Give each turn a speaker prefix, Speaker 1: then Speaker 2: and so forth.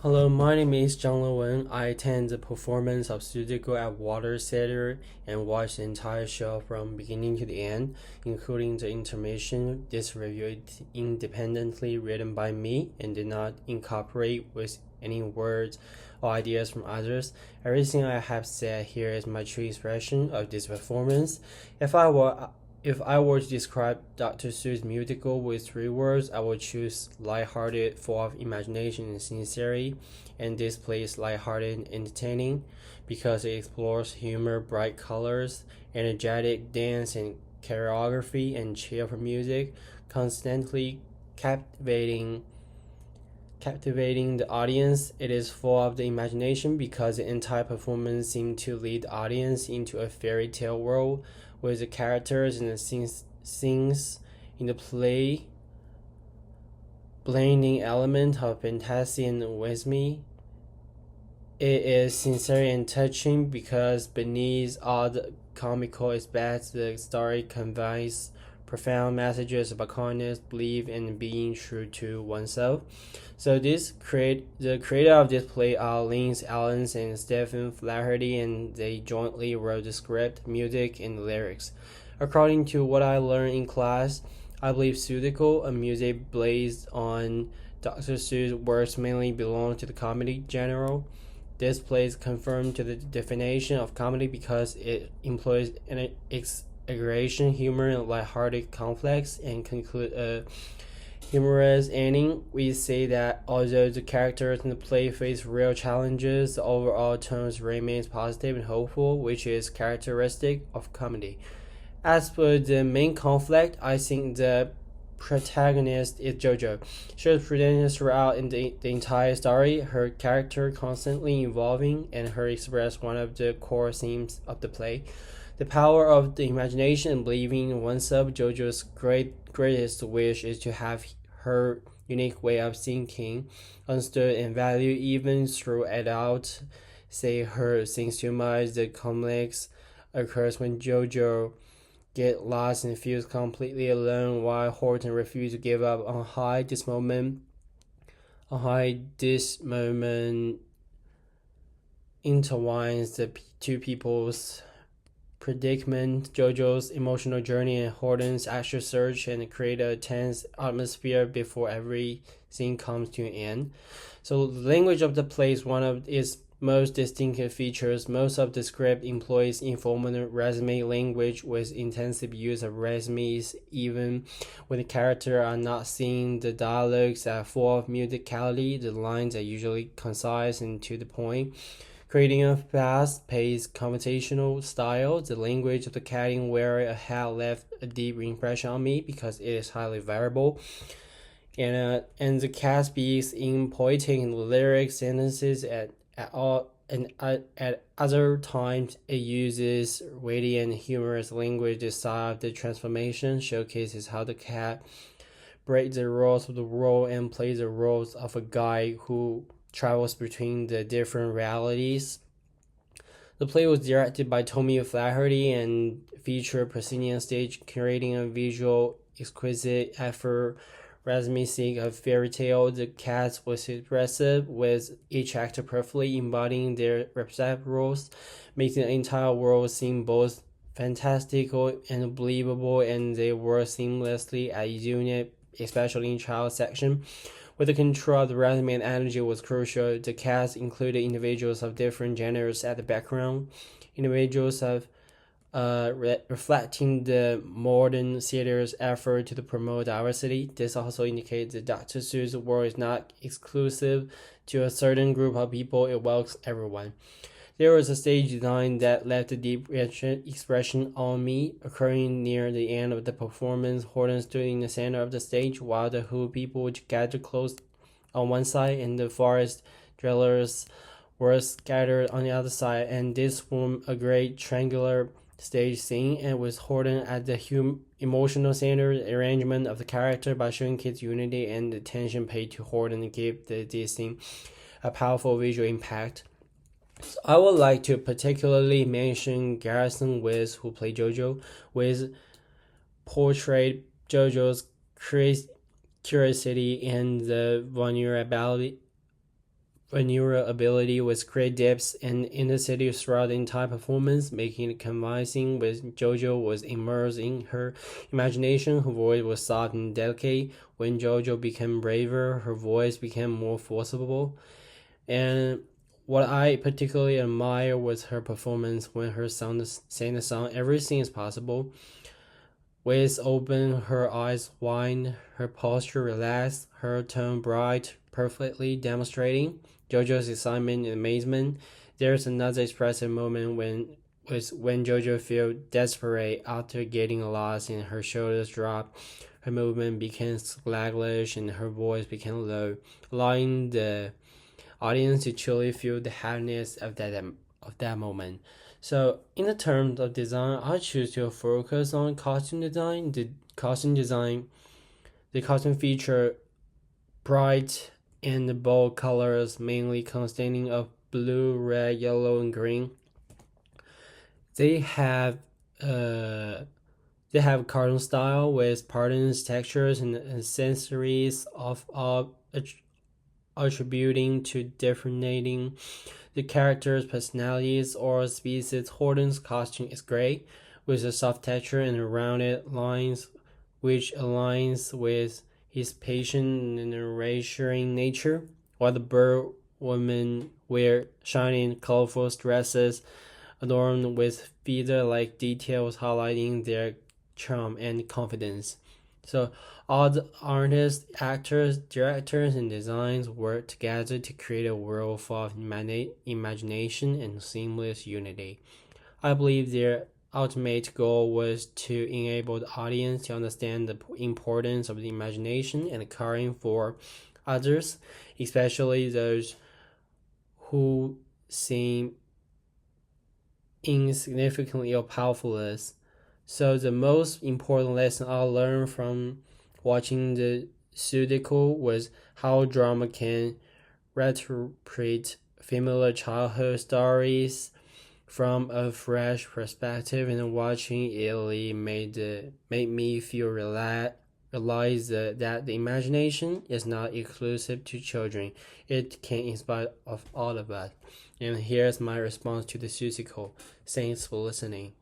Speaker 1: Hello, my name is Zhang Lewen. I attend the performance of Seussical at Water Theater and watched the entire show from beginning to the end, including the intermission. This review is independently written by me and did not incorporate with any words or ideas from others. Everything I have said here is my true expression of this performance. If I were if I were to describe Dr. Seuss' musical with three words, I would choose lighthearted, full of imagination and sincerity, and this play is lighthearted and entertaining because it explores humor, bright colors, energetic dance and choreography, and cheerful music, constantly captivating captivating the audience. It is full of the imagination because the entire performance seemed to lead the audience into a fairy tale world with the characters and the scenes in the play blending element of fantasy and whimsy. It is sincere and touching because beneath all the comical aspects, the story conveys profound messages about kindness, belief, and being true to oneself. So the creator of this play are Linz Allens and Stephen Flaherty, and they jointly wrote the script, music, and the lyrics. According to what I learned in class, I believe Seussical, a music based on Dr. Seuss' works, mainly belongs to the comedy genre. This play is conformed to the definition of comedy because it employs an exaggeration, humor, and lighthearted conflicts, and conclude a humorous ending. We say that although the characters in the play face real challenges, the overall tone remains positive and hopeful, which is characteristic of comedy. As for the main conflict, I think the protagonist is JoJo. She is presented throughout in the entire story, her character constantly evolving, and her express one of the core themes of the play. The power of the imagination and believing in oneself. JoJo's greatest wish is to have her unique way of thinking understood and valued even through adults say her thinks too much. The complex occurs when JoJo get lost and feels completely alone while Horton refuses to give up on this moment intertwines the two people's predicament, JoJo's emotional journey, and Horton's actual search, and create a tense atmosphere before everything comes to an end. So the language of the play is one of its most distinctive features. Most of the script employs informal resume language with intensive use of resumes, even when the characters are not seen. The dialogues are full of musicality. The lines are usually concise and to the point, creating a fast-paced conversational style. The language of the Catting Wearer had left a deep impression on me because it is highly variable. And the cat speaks in poetic and lyric sentences at other times it uses witty and humorous language. The style of the transformation showcases how the cat breaks the rules of the world and plays the roles of a guy who travels between the different realities. The play was directed by Tommy Flaherty and featured proscenium stage, creating a visual exquisite effort reminiscent of fairy tale. The cast was expressive, with each actor perfectly embodying their respective roles, making the entire world seem both fantastical and believable, and they work seamlessly as a unit, especially in child section. With the control of the rhythm and energy was crucial. The cast included individuals of different genders at the background, individuals of reflecting the modern theater's effort to promote diversity. This also indicates that Dr. Seuss' work is not exclusive to a certain group of people, it welcomes everyone. There was a stage design that left a deep expression on me. Occurring near the end of the performance, Horton stood in the center of the stage while the Who people gathered close on one side and the forest dwellers were scattered on the other side, and this formed a great triangular stage scene, and with Horton at the emotional center. The arrangement of the character by showing kids unity and the attention paid to Horton gave this scene a powerful visual impact. So I would like to particularly mention Garrison Wiss, who played JoJo. Wiss portrayed JoJo's curiosity and the vulnerability neural ability with great depth and intensity throughout the entire performance, making it convincing. With JoJo was immersed in her imagination, her voice was soft and delicate. When JoJo became braver, her voice became more forcible. And what I particularly admire was her performance when her sang the song "Everything Is Possible." With open, her eyes wide, her posture relaxed, her tone bright, perfectly demonstrating JoJo's excitement and amazement. There's another expressive moment when JoJo feels desperate after getting lost and her shoulders drop. Her movement became sluggish and her voice became low, allowing the audience to truly feel the happiness of that moment. So, in the terms of design, I choose to focus on costume design. The costume feature bright and bold colors, mainly consisting of blue, red, yellow, and green. They have uh, they have cartoon style with patterns, textures, and sensories of all attributing to differentiating the characters' personalities or species. Horton's costume is gray, with a soft texture and rounded lines, which aligns with his patient and reassuring nature, while the bird women wear shining, colorful dresses adorned with feather-like details highlighting their charm and confidence. So all the artists, actors, directors, and designs work together to create a world full of imagination and seamless unity. I believe their ultimate goal was to enable the audience to understand the importance of the imagination and caring for others, especially those who seem insignificantly or powerless. So the most important lesson I learned from watching the Seussical was how drama can reinterpret familiar childhood stories from a fresh perspective, and watching Italy made me feel realize that the imagination is not exclusive to children. It can inspire of all of us. And here's my response to the Seussical. Thanks for listening.